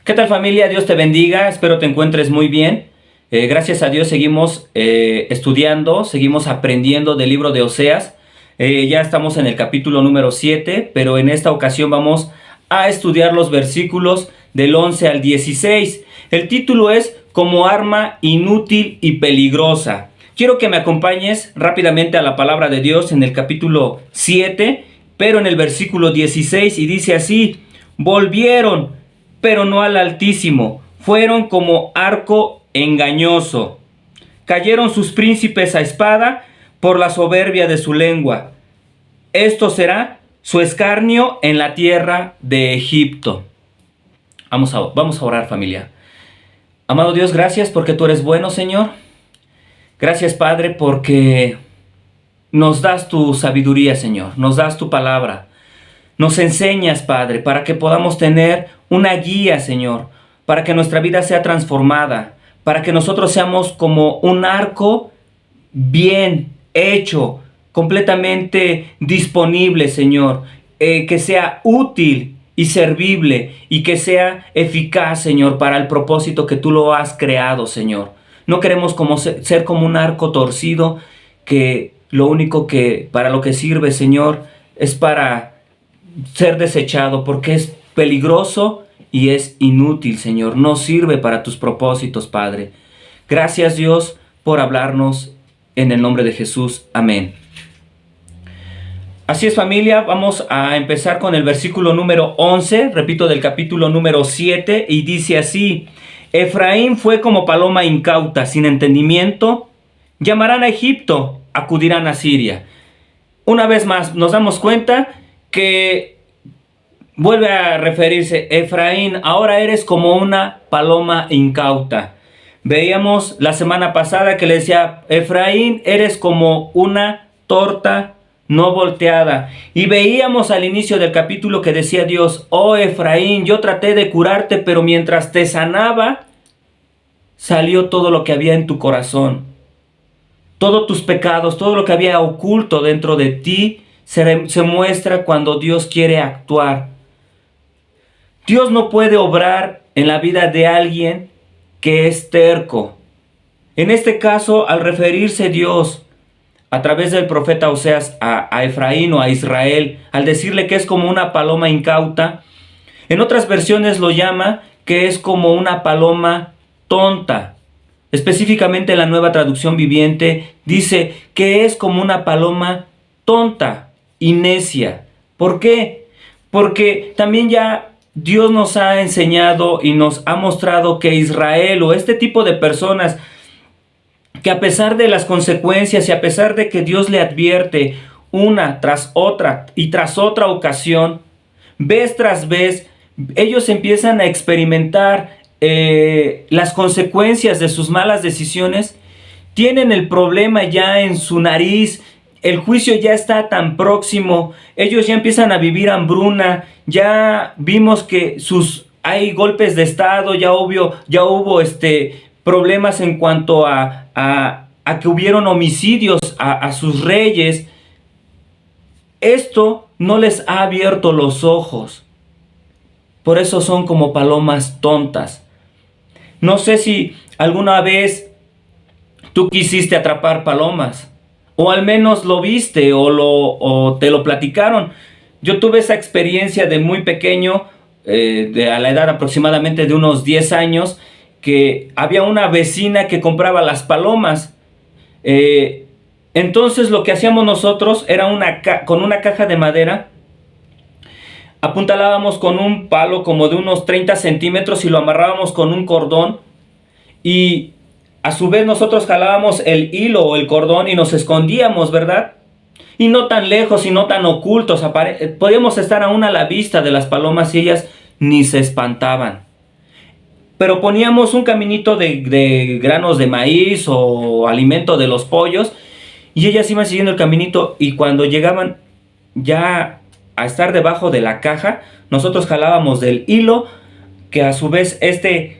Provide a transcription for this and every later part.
¿Qué tal, familia? Dios te bendiga, espero te encuentres muy bien. Gracias a Dios seguimos estudiando, seguimos aprendiendo del libro de Oseas. Ya estamos en el capítulo número 7, pero en esta ocasión vamos a estudiar los versículos del 11 al 16. El título es Como arma inútil y peligrosa. Quiero que me acompañes rápidamente a la palabra de Dios en el capítulo 7, pero en el versículo 16, y dice así: volvieron, pero no al Altísimo, fueron como arco engañoso. Cayeron sus príncipes a espada por la soberbia de su lengua. Esto será su escarnio en la tierra de Egipto. Vamos a orar, familia. Amado Dios, gracias porque tú eres bueno, Señor. Gracias, Padre, porque nos das tu sabiduría, Señor. Nos das tu palabra. Nos enseñas, Padre, para que podamos tener una guía, Señor, para que nuestra vida sea transformada, para que nosotros seamos como un arco bien hecho, completamente disponible, Señor, que sea útil y servible y que sea eficaz, Señor, para el propósito que tú lo has creado, Señor. No queremos ser como un arco torcido que lo único que para lo que sirve, Señor, es para ser desechado, porque es peligroso y es inútil, Señor. No sirve para tus propósitos, Padre. Gracias, Dios, por hablarnos en el nombre de Jesús. Amén. Así es, familia, vamos a empezar con el versículo número 11, repito, del capítulo número 7, y dice así: Efraín fue como paloma incauta, sin entendimiento. Llamarán a Egipto, acudirán a Siria. Una vez más nos damos cuenta que vuelve a referirse: Efraín, ahora eres como una paloma incauta. Veíamos la semana pasada que le decía: Efraín, eres como una torta no volteada. Y veíamos al inicio del capítulo que decía Dios: oh Efraín, yo traté de curarte, pero mientras te sanaba, salió todo lo que había en tu corazón. Todos tus pecados, todo lo que había oculto dentro de ti, se muestra cuando Dios quiere actuar. Dios no puede obrar en la vida de alguien que es terco. En este caso, al referirse Dios a través del profeta Oseas a Efraín o a Israel, al decirle que es como una paloma incauta, en otras versiones lo llama que es como una paloma tonta. Específicamente en la Nueva Traducción Viviente dice que es como una paloma tonta y necia. ¿Por qué? Porque también ya Dios nos ha enseñado y nos ha mostrado que Israel o este tipo de personas que a pesar de las consecuencias y a pesar de que Dios le advierte una tras otra y tras otra ocasión, vez tras vez, ellos empiezan a experimentar las consecuencias de sus malas decisiones. Tienen el problema ya en su nariz, el juicio ya está tan próximo, ellos ya empiezan a vivir hambruna, ya vimos que hay golpes de estado, ya hubo problemas en cuanto a que hubieron homicidios a sus reyes. Esto no les ha abierto los ojos. Por eso son como palomas tontas. No sé si alguna vez tú quisiste atrapar palomas, o al menos lo viste o te lo platicaron. Yo tuve esa experiencia de muy pequeño, a la edad aproximadamente de unos 10 años, que había una vecina que compraba las palomas. Entonces lo que hacíamos nosotros era con una caja de madera, apuntalábamos con un palo como de unos 30 centímetros y lo amarrábamos con un cordón, y a su vez nosotros jalábamos el hilo o el cordón y nos escondíamos, ¿verdad? Y no tan lejos y no tan ocultos, podíamos estar aún a la vista de las palomas y ellas ni se espantaban. Pero poníamos un caminito de granos de maíz o alimento de los pollos, y ellas iban siguiendo el caminito, y cuando llegaban ya a estar debajo de la caja, nosotros jalábamos del hilo, que a su vez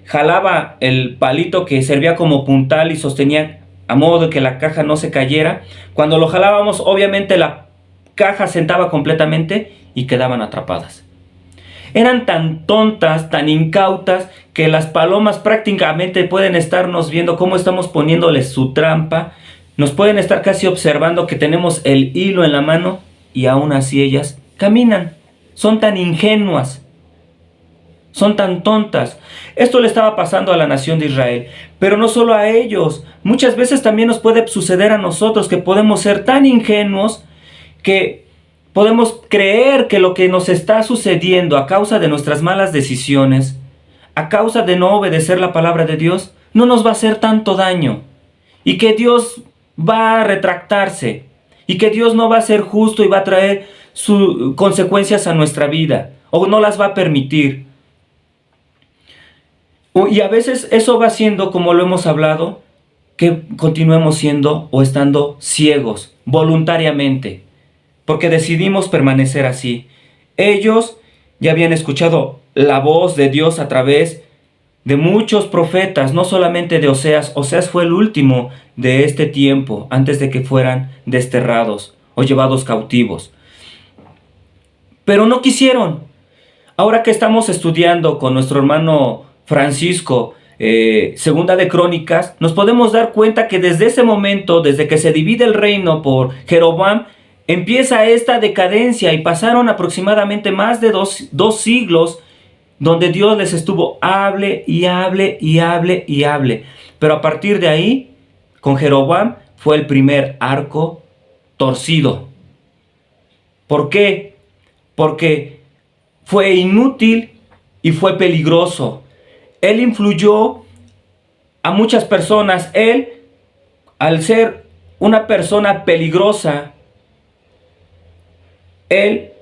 jalaba el palito que servía como puntal y sostenía a modo de que la caja no se cayera. Cuando lo jalábamos, obviamente la caja sentaba completamente y quedaban atrapadas. Eran tan tontas, tan incautas, que las palomas prácticamente pueden estarnos viendo cómo estamos poniéndoles su trampa. Nos pueden estar casi observando que tenemos el hilo en la mano y aún así ellas caminan. Son tan ingenuas. Son tan tontas. Esto le estaba pasando a la nación de Israel, pero no solo a ellos. Muchas veces también nos puede suceder a nosotros que podemos ser tan ingenuos que podemos creer que lo que nos está sucediendo a causa de nuestras malas decisiones, a causa de no obedecer la palabra de Dios, no nos va a hacer tanto daño. Y que Dios va a retractarse. Y que Dios no va a ser justo y va a traer sus consecuencias a nuestra vida. O no las va a permitir. Y a veces eso va haciendo, como lo hemos hablado, que continuemos siendo o estando ciegos voluntariamente, porque decidimos permanecer así. Ellos ya habían escuchado la voz de Dios a través de muchos profetas, no solamente de Oseas. Oseas fue el último de este tiempo, antes de que fueran desterrados o llevados cautivos. Pero no quisieron. Ahora que estamos estudiando con nuestro hermano Francisco, Segunda de Crónicas, nos podemos dar cuenta que desde ese momento, desde que se divide el reino por Jeroboam, empieza esta decadencia y pasaron aproximadamente más de dos siglos donde Dios les estuvo hable y hable y hable y hable. Pero a partir de ahí, con Jeroboam fue el primer arco torcido. ¿Por qué? Porque fue inútil y fue peligroso. Él influyó a muchas personas. Él, al ser una persona peligrosa, él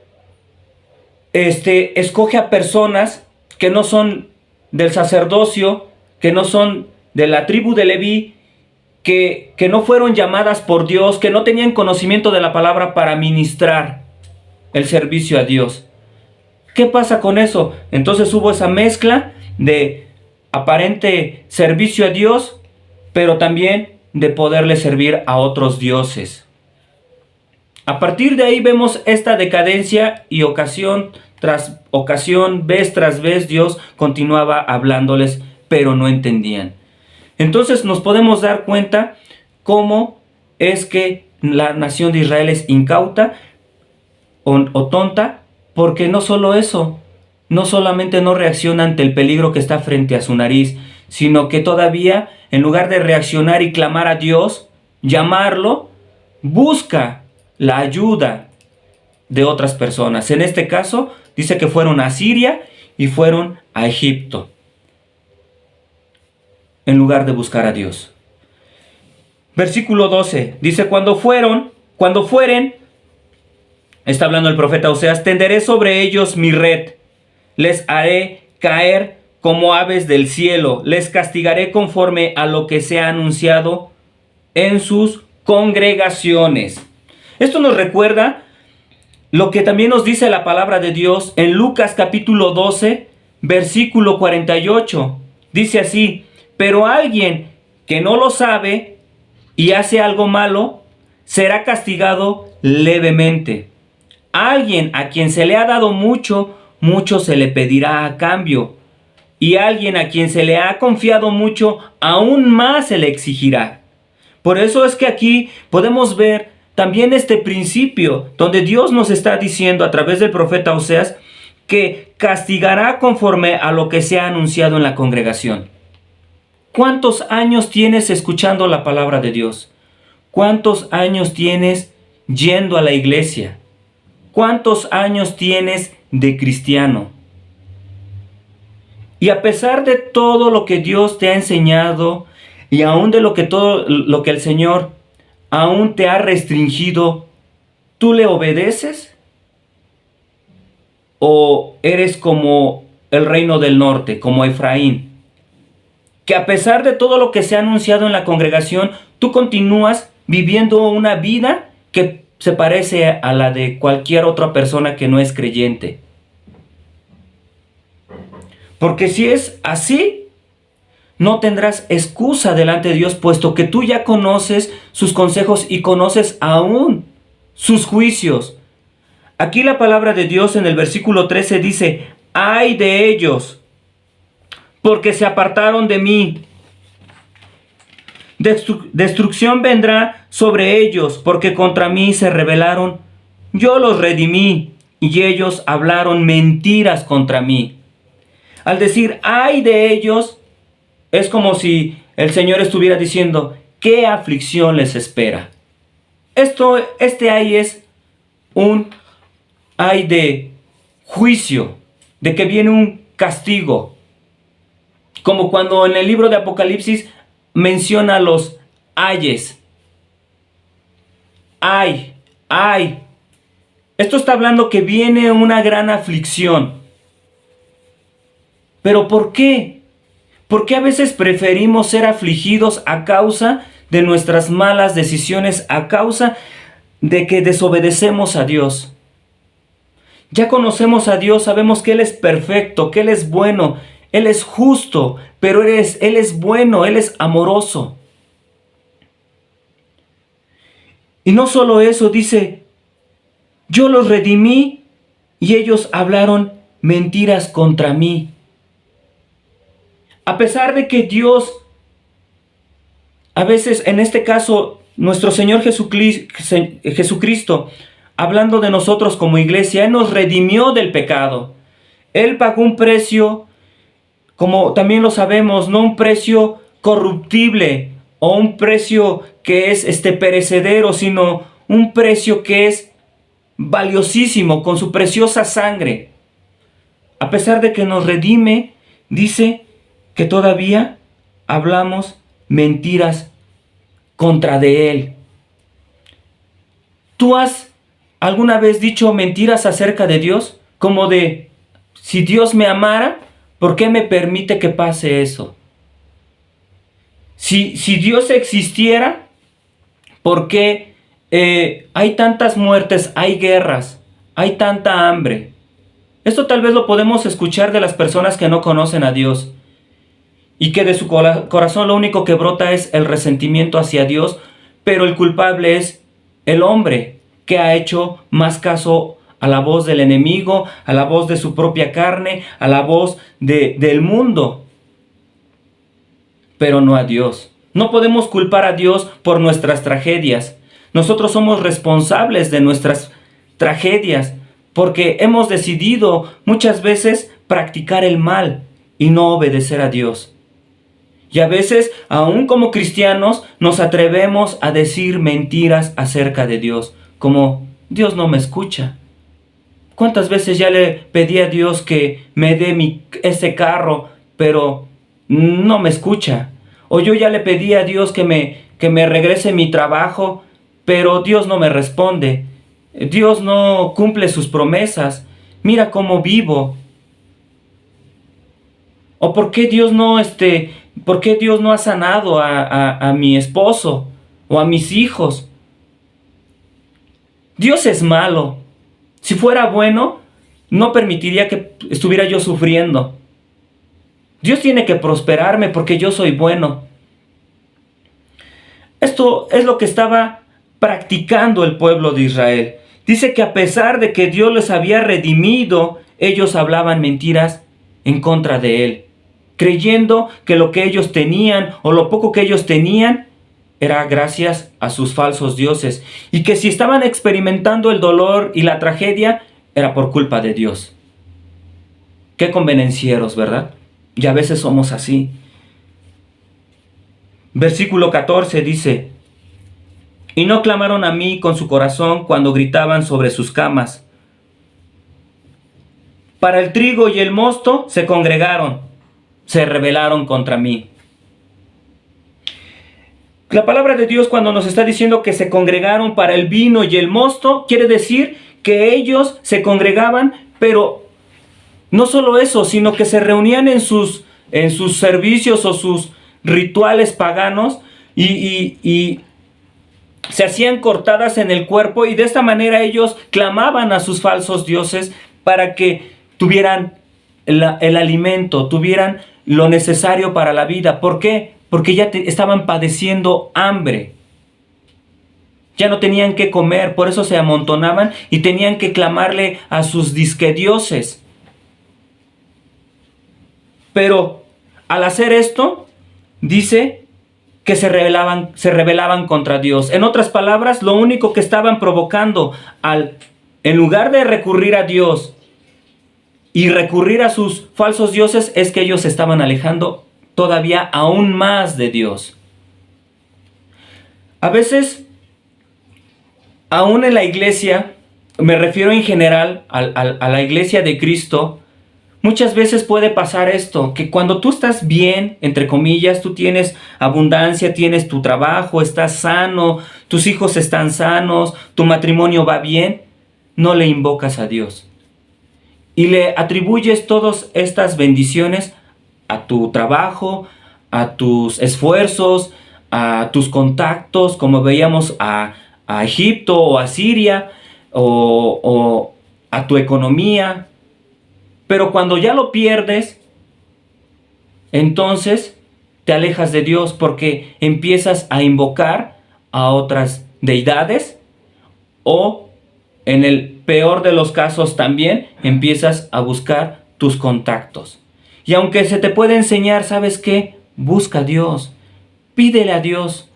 escoge a personas que no son del sacerdocio, que no son de la tribu de Leví, que no fueron llamadas por Dios, que no tenían conocimiento de la palabra para ministrar el servicio a Dios. ¿Qué pasa con eso? Entonces hubo esa mezcla de aparente servicio a Dios, pero también de poderle servir a otros dioses. A partir de ahí vemos esta decadencia y ocasión tras ocasión, vez tras vez, Dios continuaba hablándoles, pero no entendían. Entonces nos podemos dar cuenta cómo es que la nación de Israel es incauta o tonta, porque no solo eso, no solamente no reacciona ante el peligro que está frente a su nariz, sino que todavía, en lugar de reaccionar y clamar a Dios, llamarlo, busca la ayuda de otras personas. En este caso, dice que fueron a Siria y fueron a Egipto, en lugar de buscar a Dios. Versículo 12, dice, cuando fueren, está hablando el profeta Oseas, tenderé sobre ellos mi red, les haré caer como aves del cielo, les castigaré conforme a lo que se ha anunciado en sus congregaciones. Esto nos recuerda lo que también nos dice la palabra de Dios en Lucas capítulo 12, versículo 48. Dice así, pero alguien que no lo sabe y hace algo malo, será castigado levemente. Alguien a quien se le ha dado mucho, mucho se le pedirá a cambio. Y alguien a quien se le ha confiado mucho, aún más se le exigirá. Por eso es que aquí podemos ver también este principio, donde Dios nos está diciendo a través del profeta Oseas, que castigará conforme a lo que se ha anunciado en la congregación. ¿Cuántos años tienes escuchando la palabra de Dios? ¿Cuántos años tienes yendo a la iglesia? ¿Cuántos años tienes de cristiano? Y a pesar de todo lo que Dios te ha enseñado, y aún de todo lo que el Señor aún te ha restringido, ¿tú le obedeces? ¿O eres como el reino del norte, como Efraín? Que a pesar de todo lo que se ha anunciado en la congregación, tú continúas viviendo una vida que se parece a la de cualquier otra persona que no es creyente. Porque si es así, no tendrás excusa delante de Dios, puesto que tú ya conoces sus consejos y conoces aún sus juicios. Aquí la palabra de Dios en el versículo 13 dice, ay de ellos, porque se apartaron de mí. Destrucción vendrá sobre ellos, porque contra mí se rebelaron. Yo los redimí, y ellos hablaron mentiras contra mí. Al decir ay de ellos, es como si el Señor estuviera diciendo, ¿qué aflicción les espera? Este ay es un ay de juicio, de que viene un castigo. Como cuando en el libro de Apocalipsis menciona los ayes. Ay, ay. Esto está hablando que viene una gran aflicción. ¿Pero por qué? ¿Por qué a veces preferimos ser afligidos a causa de nuestras malas decisiones, a causa de que desobedecemos a Dios? Ya conocemos a Dios, sabemos que Él es perfecto, que Él es bueno, Él es justo, pero Él es bueno, Él es amoroso. Y no solo eso, dice, yo los redimí y ellos hablaron mentiras contra mí. A pesar de que Dios, a veces, en este caso, nuestro Señor Jesucristo, hablando de nosotros como iglesia, Él nos redimió del pecado. Él pagó un precio, como también lo sabemos, no un precio corruptible o un precio que es perecedero, sino un precio que es valiosísimo, con su preciosa sangre. A pesar de que nos redime, dice que todavía hablamos mentiras contra de Él. ¿Tú has alguna vez dicho mentiras acerca de Dios? Como de, si Dios me amara, ¿por qué me permite que pase eso? Si Dios existiera, ¿por qué hay tantas muertes, hay guerras, hay tanta hambre? Esto tal vez lo podemos escuchar de las personas que no conocen a Dios y que de su corazón lo único que brota es el resentimiento hacia Dios, pero el culpable es el hombre que ha hecho más caso a la voz del enemigo, a la voz de su propia carne, a la voz del mundo, pero no a Dios. No podemos culpar a Dios por nuestras tragedias. Nosotros somos responsables de nuestras tragedias porque hemos decidido muchas veces practicar el mal y no obedecer a Dios. Y a veces, aún como cristianos, nos atrevemos a decir mentiras acerca de Dios, como Dios no me escucha. ¿Cuántas veces ya le pedí a Dios que me dé ese carro, pero no me escucha? O yo ya le pedí a Dios que me regrese mi trabajo, pero Dios no me responde. Dios no cumple sus promesas. Mira cómo vivo. ¿O por qué Dios no ha sanado a mi esposo o a mis hijos? Dios es malo. Si fuera bueno, no permitiría que estuviera yo sufriendo. Dios tiene que prosperarme porque yo soy bueno. Esto es lo que estaba practicando el pueblo de Israel. Dice que a pesar de que Dios les había redimido, ellos hablaban mentiras en contra de Él, creyendo que lo que ellos tenían o lo poco que ellos tenían era gracias a sus falsos dioses, y que si estaban experimentando el dolor y la tragedia era por culpa de Dios. Qué convenencieros, ¿verdad? Y a veces somos así. Versículo 14 dice, y no clamaron a mí con su corazón cuando gritaban sobre sus camas. Para el trigo y el mosto se congregaron, se rebelaron contra mí. La palabra de Dios, cuando nos está diciendo que se congregaron para el vino y el mosto, quiere decir que ellos se congregaban, pero no solo eso, sino que se reunían en sus servicios o sus rituales paganos y se hacían cortadas en el cuerpo, y de esta manera ellos clamaban a sus falsos dioses para que tuvieran el alimento, tuvieran lo necesario para la vida. ¿Por qué? Porque ya estaban padeciendo hambre. Ya no tenían que comer, por eso se amontonaban y tenían que clamarle a sus disque dioses. Pero al hacer esto, dice que se rebelaban contra Dios. En otras palabras, lo único que estaban provocando en lugar de recurrir a Dios y recurrir a sus falsos dioses, es que ellos se estaban alejando todavía aún más de Dios. A veces, aún en la iglesia, me refiero en general a la iglesia de Cristo, muchas veces puede pasar esto, que cuando tú estás bien, entre comillas, tú tienes abundancia, tienes tu trabajo, estás sano, tus hijos están sanos, tu matrimonio va bien, no le invocas a Dios. Y le atribuyes todas estas bendiciones a tu trabajo, a tus esfuerzos, a tus contactos, como veíamos a Egipto o a Siria, o a tu economía. Pero cuando ya lo pierdes, entonces te alejas de Dios porque empiezas a invocar a otras deidades, o en el peor de los casos también empiezas a buscar tus contactos. Y aunque se te puede enseñar, ¿sabes qué? Busca a Dios, pídele a Dios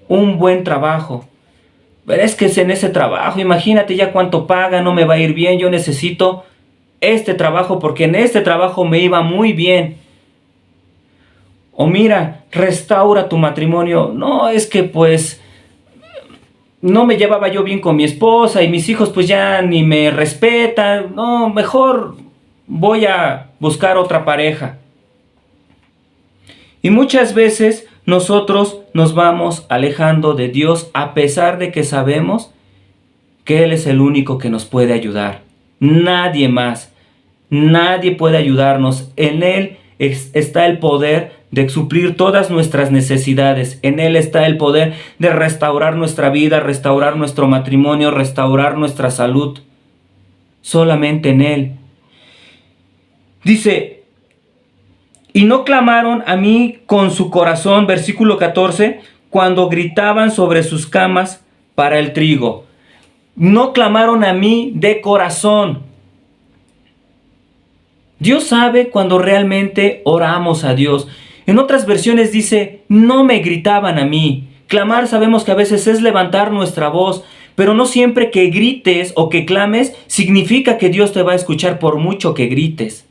un buen trabajo. Pero es que es en ese trabajo, imagínate ya cuánto paga, no me va a ir bien, yo necesito este trabajo porque en este trabajo me iba muy bien. O mira, restaura tu matrimonio. No, es que pues no me llevaba yo bien con mi esposa y mis hijos pues ya ni me respetan. No, mejor voy a buscar otra pareja. Y muchas veces nosotros nos vamos alejando de Dios a pesar de que sabemos que Él es el único que nos puede ayudar. Nadie más. Nadie puede ayudarnos. En Él está el poder de suplir todas nuestras necesidades. En Él está el poder de restaurar nuestra vida, restaurar nuestro matrimonio, restaurar nuestra salud. Solamente en Él. Dice: y no clamaron a mí con su corazón, versículo 14, cuando gritaban sobre sus camas para el trigo. No clamaron a mí de corazón. Dios sabe cuando realmente oramos a Dios. En otras versiones dice, no me gritaban a mí. Clamar sabemos que a veces es levantar nuestra voz, pero no siempre que grites o que clames significa que Dios te va a escuchar por mucho que grites.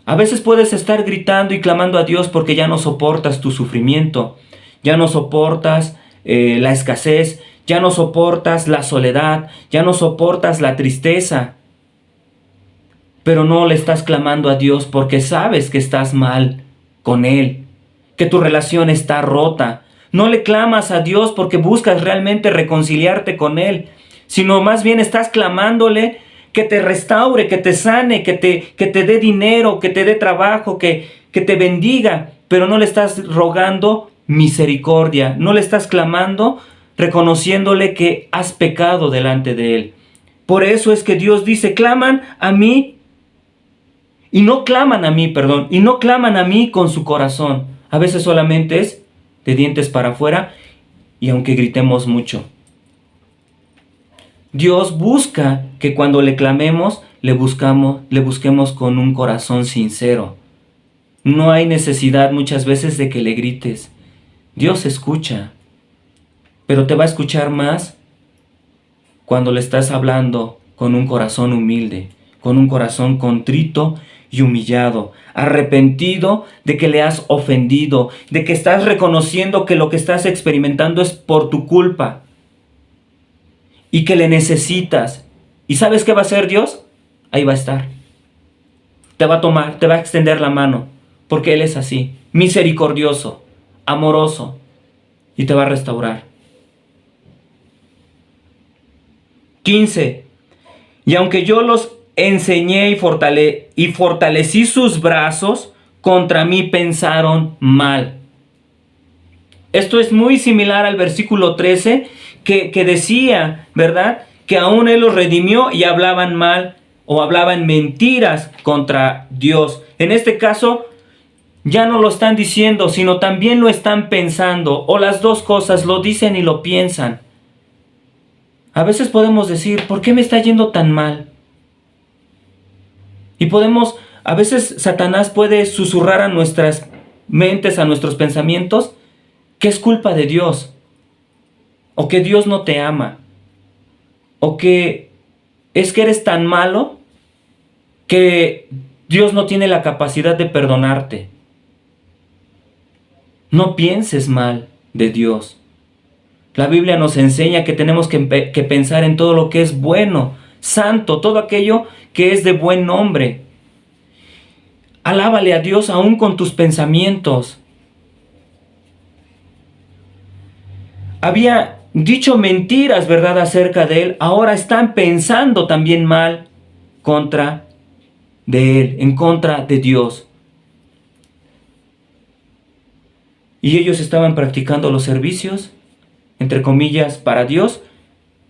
A veces puedes estar gritando y clamando a Dios porque ya no soportas tu sufrimiento, ya no soportas la escasez, ya no soportas la soledad, ya no soportas la tristeza. Pero no le estás clamando a Dios porque sabes que estás mal con Él, que tu relación está rota. No le clamas a Dios porque buscas realmente reconciliarte con Él, sino más bien estás clamándole que te restaure, que te sane, que te dé dinero, que te dé trabajo, que te bendiga. Pero no le estás rogando misericordia, no le estás clamando reconociéndole que has pecado delante de Él. Por eso es que Dios dice, claman a mí y no claman a mí, y no claman a mí con su corazón. A veces solamente es de dientes para afuera y aunque gritemos mucho. Dios busca que cuando le clamemos, le busquemos con un corazón sincero. No hay necesidad muchas veces de que le grites. Dios escucha, pero te va a escuchar más cuando le estás hablando con un corazón humilde, con un corazón contrito y humillado, arrepentido de que le has ofendido, de que estás reconociendo que lo que estás experimentando es por tu culpa y que le necesitas. ¿Y sabes qué va a hacer Dios? Ahí va a estar. Te va a tomar, te va a extender la mano, porque Él es así, misericordioso, amoroso, y te va a restaurar. 15. Y aunque yo los enseñé y fortalecí sus brazos, contra mí pensaron mal. Esto es muy similar al versículo 13 que decía, ¿verdad? Que aún Él los redimió y hablaban mal o hablaban mentiras contra Dios. En este caso, ya no lo están diciendo, sino también lo están pensando, o las dos cosas, lo dicen y lo piensan. A veces podemos decir, ¿por qué me está yendo tan mal? Y podemos A veces Satanás puede susurrar a nuestras mentes, a nuestros pensamientos, que es culpa de Dios, o que Dios no te ama, o que es que eres tan malo que Dios no tiene la capacidad de perdonarte. No pienses mal de Dios. La Biblia nos enseña que tenemos que pensar en todo lo que es bueno, santo, todo aquello que es de buen nombre. Alábale a Dios aún con tus pensamientos. Había dicho mentiras, ¿verdad?, acerca de Él. Ahora están pensando también mal contra de Él, en contra de Dios. Y ellos estaban practicando los servicios, entre comillas, para Dios,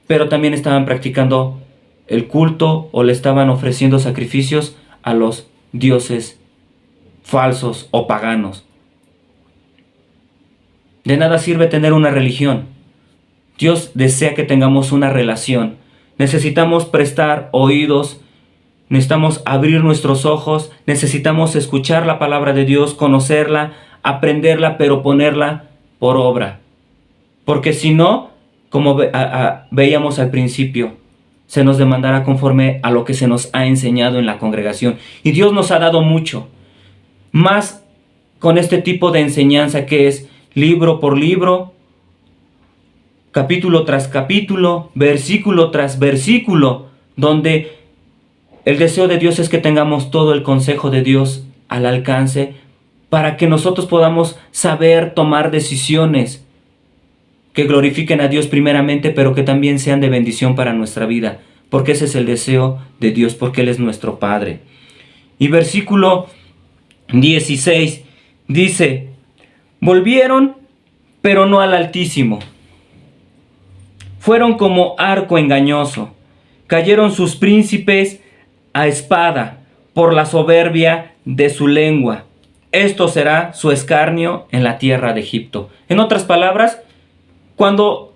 pero también estaban practicando el culto o le estaban ofreciendo sacrificios a los dioses falsos o paganos. De nada sirve tener una religión. Dios desea que tengamos una relación. Necesitamos prestar oídos, necesitamos abrir nuestros ojos, necesitamos escuchar la palabra de Dios, conocerla, aprenderla, pero ponerla por obra. Porque si no, como veíamos al principio, se nos demandará conforme a lo que se nos ha enseñado en la congregación. Y Dios nos ha dado mucho. Más con este tipo de enseñanza que es libro por libro, capítulo tras capítulo, versículo tras versículo, donde el deseo de Dios es que tengamos todo el consejo de Dios al alcance para que nosotros podamos saber tomar decisiones que glorifiquen a Dios primeramente, pero que también sean de bendición para nuestra vida, porque ese es el deseo de Dios, porque Él es nuestro Padre. Y versículo 16 dice: volvieron, pero no al Altísimo. Fueron como arco engañoso. Cayeron sus príncipes a espada por la soberbia de su lengua. Esto será su escarnio en la tierra de Egipto. En otras palabras, cuando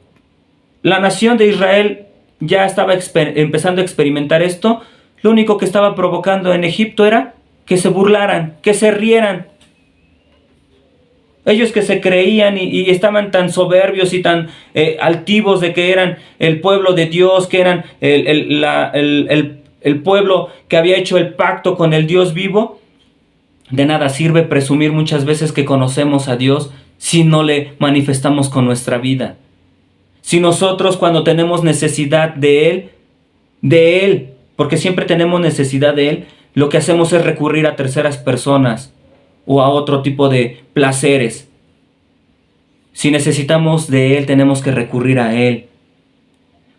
la nación de Israel ya estaba empezando a experimentar esto, lo único que estaba provocando en Egipto era que se burlaran, que se rieran. Ellos que se creían y estaban tan soberbios y tan altivos de que eran el pueblo de Dios, que eran el pueblo que había hecho el pacto con el Dios vivo. De nada sirve presumir muchas veces que conocemos a Dios si no le manifestamos con nuestra vida. Si nosotros, cuando tenemos necesidad de Él, porque siempre tenemos necesidad de Él, lo que hacemos es recurrir a terceras personas o a otro tipo de placeres. Si necesitamos de Él, tenemos que recurrir a Él.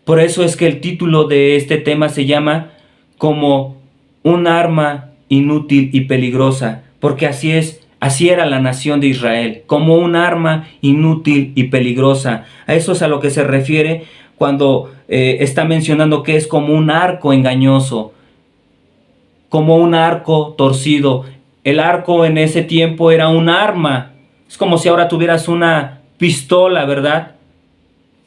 Por eso es que el título de este tema se llama como un arma inútil y peligrosa, porque así era la nación de Israel, como un arma inútil y peligrosa. A eso es a lo que se refiere cuando está mencionando que es como un arco engañoso, como un arco torcido. El arco en ese tiempo era un arma. Es como si ahora tuvieras una pistola, ¿verdad?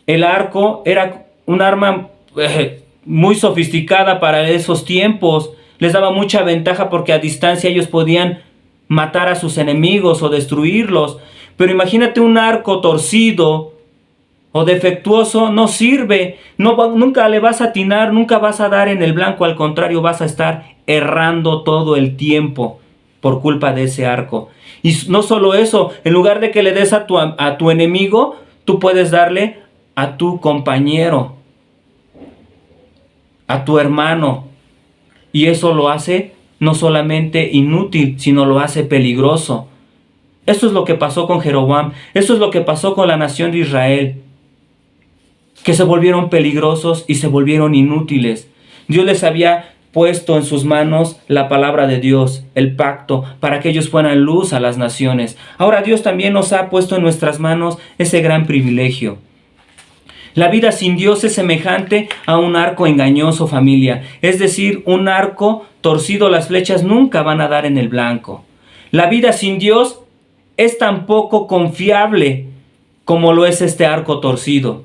El arco era un arma muy sofisticada para esos tiempos. Les daba mucha ventaja porque a distancia ellos podían matar a sus enemigos o destruirlos. Pero imagínate un arco torcido o defectuoso, no sirve. Nunca le vas a atinar, nunca vas a dar en el blanco. Al contrario, vas a estar errando todo el tiempo por culpa de ese arco. Y no solo eso, en lugar de que le des a tu enemigo, tú puedes darle a tu compañero, a tu hermano. Y eso lo hace no solamente inútil, sino lo hace peligroso. Eso es lo que pasó con Jeroboam. Eso es lo que pasó con la nación de Israel, que se volvieron peligrosos y se volvieron inútiles. Dios les había puesto en sus manos la palabra de Dios, el pacto, para que ellos fueran luz a las naciones. Ahora Dios también nos ha puesto en nuestras manos ese gran privilegio. La vida sin Dios es semejante a un arco engañoso, familia. Es decir, un arco torcido, las flechas nunca van a dar en el blanco. La vida sin Dios es tan poco confiable como lo es este arco torcido.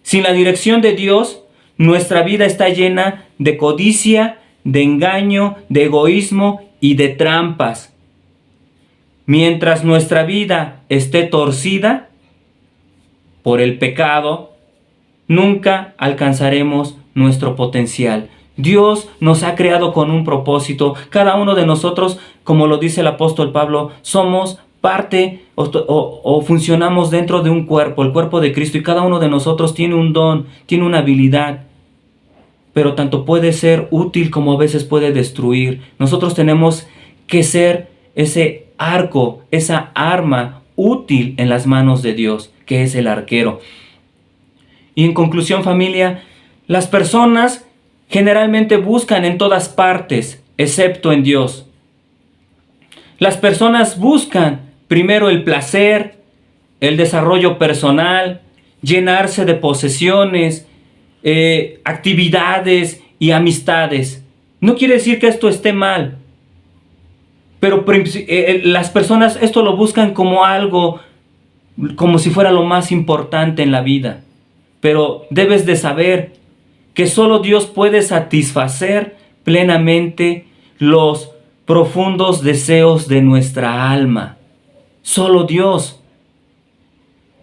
Sin la dirección de Dios, nuestra vida está llena de codicia, de engaño, de egoísmo y de trampas. Mientras nuestra vida esté torcida por el pecado, nunca alcanzaremos nuestro potencial. Dios nos ha creado con un propósito. Cada uno de nosotros, como lo dice el apóstol Pablo, somos parte o funcionamos dentro de un cuerpo, el cuerpo de Cristo, y cada uno de nosotros tiene un don, tiene una habilidad, pero tanto puede ser útil como a veces puede destruir. Nosotros tenemos que ser ese arco, esa arma útil en las manos de Dios, que es el arquero. Y en conclusión, familia, las personas generalmente buscan en todas partes, excepto en Dios. Las personas buscan primero el placer, el desarrollo personal, llenarse de posesiones, actividades y amistades. No quiere decir que esto esté mal, pero las personas esto lo buscan como algo, como si fuera lo más importante en la vida. Pero debes de saber que solo Dios puede satisfacer plenamente los profundos deseos de nuestra alma. Solo Dios.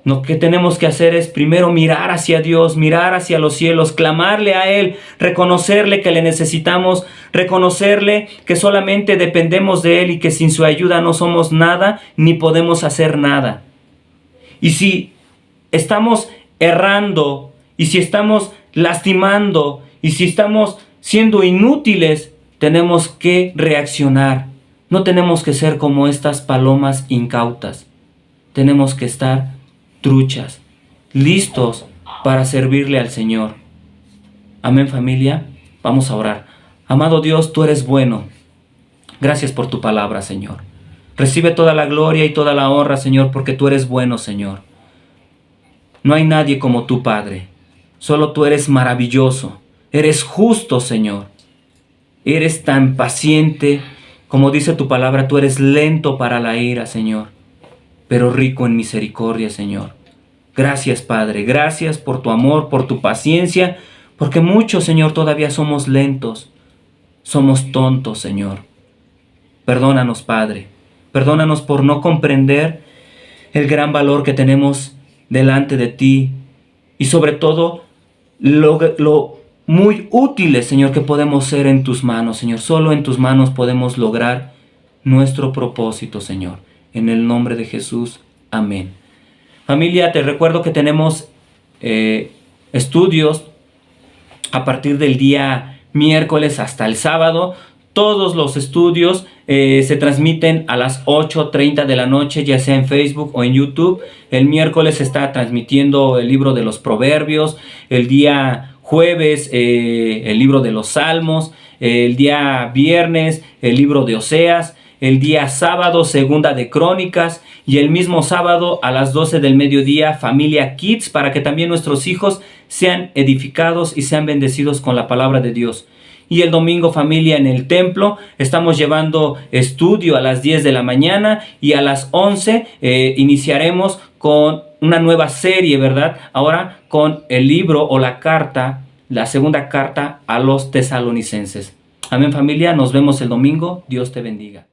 Lo que tenemos que hacer es primero mirar hacia Dios, mirar hacia los cielos, clamarle a Él, reconocerle que le necesitamos, reconocerle que solamente dependemos de Él y que sin su ayuda no somos nada ni podemos hacer nada. Y si estamos errando, y si estamos lastimando, y si estamos siendo inútiles, tenemos que reaccionar. No tenemos que ser como estas palomas incautas. Tenemos que estar truchas, listos para servirle al Señor. Amén, familia. Vamos a orar. Amado Dios, tú eres bueno. Gracias por tu palabra, Señor. Recibe toda la gloria y toda la honra, Señor, porque tú eres bueno, Señor. No hay nadie como tú, Padre. Solo tú eres maravilloso. Eres justo, Señor. Eres tan paciente. Como dice tu palabra, tú eres lento para la ira, Señor, pero rico en misericordia, Señor. Gracias, Padre. Gracias por tu amor, por tu paciencia, porque muchos, Señor, todavía somos lentos. Somos tontos, Señor. Perdónanos, Padre. Perdónanos por no comprender el gran valor que tenemos delante de ti y sobre todo lo muy útiles, Señor, que podemos ser en tus manos, Señor. Solo en tus manos podemos lograr nuestro propósito, Señor. En el nombre de Jesús. Amén. Familia, te recuerdo que tenemos estudios a partir del día miércoles hasta el sábado. Todos los estudios se transmiten a las 8:30 de la noche, ya sea en Facebook o en YouTube. El miércoles se está transmitiendo el libro de los Proverbios. El día jueves, el libro de los Salmos. El día viernes, el libro de Oseas. El día sábado, segunda de Crónicas. Y el mismo sábado a las 12 del mediodía, Familia Kids, para que también nuestros hijos sean edificados y sean bendecidos con la palabra de Dios. Y el domingo, familia, en el templo estamos llevando estudio a las 10 de la mañana y a las 11 iniciaremos con una nueva serie, ¿verdad? Ahora con el libro o la carta, la segunda carta a los tesalonicenses. Amén, familia, nos vemos el domingo. Dios te bendiga.